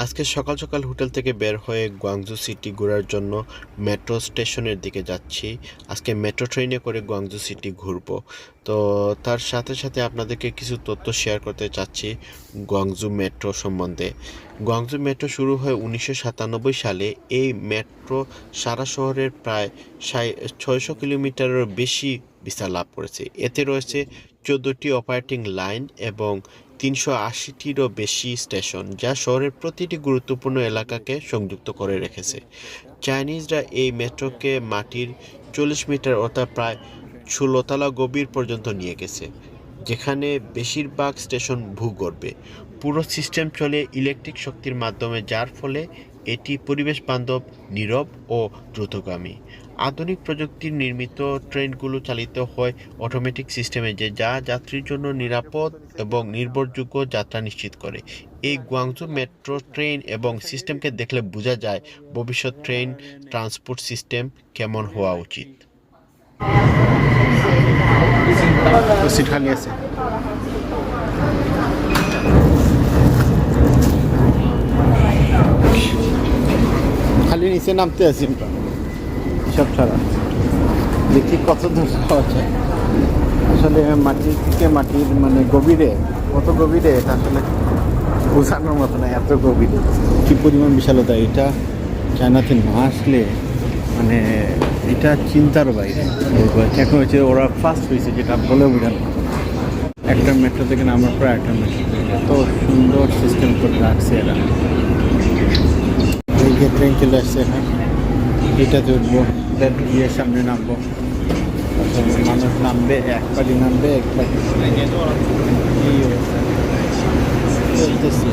আজকে সকাল সকাল হোটেল থেকে বের হয়ে গুয়াংজু সিটি ঘোরার জন্য মেট্রো স্টেশনের দিকে যাচ্ছি। আজকে মেট্রো ট্রেনে করে গুয়াংজু সিটি ঘুরবো। তো তার সাথে সাথে আপনাদেরকে কিছু তথ্য শেয়ার করতে চাচ্ছি গুয়াংজু মেট্রো সম্বন্ধে। গুয়াংজু মেট্রো শুরু হয় 1997 সালে। এই মেট্রো সারা শহরের প্রায় 600 কিলোমিটারেরও বেশি বিস্তার লাভ করেছে। এতে রয়েছে 14টি অপারেটিং লাইন এবং 380টিরও বেশি স্টেশন, যা শহরের প্রতিটি গুরুত্বপূর্ণ এলাকাকে সংযুক্ত করে রেখেছে। চাইনিজরা এই মেট্রোকে মাটির 40 মিটার অর্থাৎ প্রায় 16 তলা গভীর পর্যন্ত নিয়ে গেছে, যেখানে বেশিরভাগ স্টেশন ভূগর্ভে। পুরো সিস্টেম চলে ইলেকট্রিক শক্তির মাধ্যমে, যার ফলে এটি পরিবেশ বান্ধব, নীরব ও দ্রুতগামী। আধুনিক প্রযুক্তির নির্মিত ট্রেনগুলো চালিত হয় অটোমেটিক সিস্টেমে, যা যাত্রীর জন্য নিরাপদ এবং নির্ভরযোগ্য যাত্রা নিশ্চিত করে। এই গুয়াংজু মেট্রো ট্রেন এবং সিস্টেমকে দেখলে বোঝা যায় ভবিষ্যৎ ট্রেন ট্রান্সপোর্ট সিস্টেম কেমন হওয়া উচিত। সিট খালি আছে। খালি নিচে নামতে আছি আমরা সব ছাড়া। দেখি কত দূর যাওয়া যায়। আসলে মাটির থেকে মাটির মানে গভীরে, কত গভীরে এটা আসলে বোঝানোর মতো না, এত গভীরে কী পরিমাণ বিশালতা। এটা চায়নাতে না আসলে মানে এটা চিন্তার বাইরে। এখন হচ্ছে ওরা ফার্স্ট হয়েছে, যেটা বলে বোঝানো একটা মেট্রো থেকে নামার পর একটা মেট্রো, এত সুন্দর সিস্টেম করে রাখছে এরা। এই যে ট্রেন চলে আসছে, এখন এটাতে উঠবো, গিয়ে সামনে নামবো। মানুষ নামবে, একবারই নামবে, একবারই চলতেছে।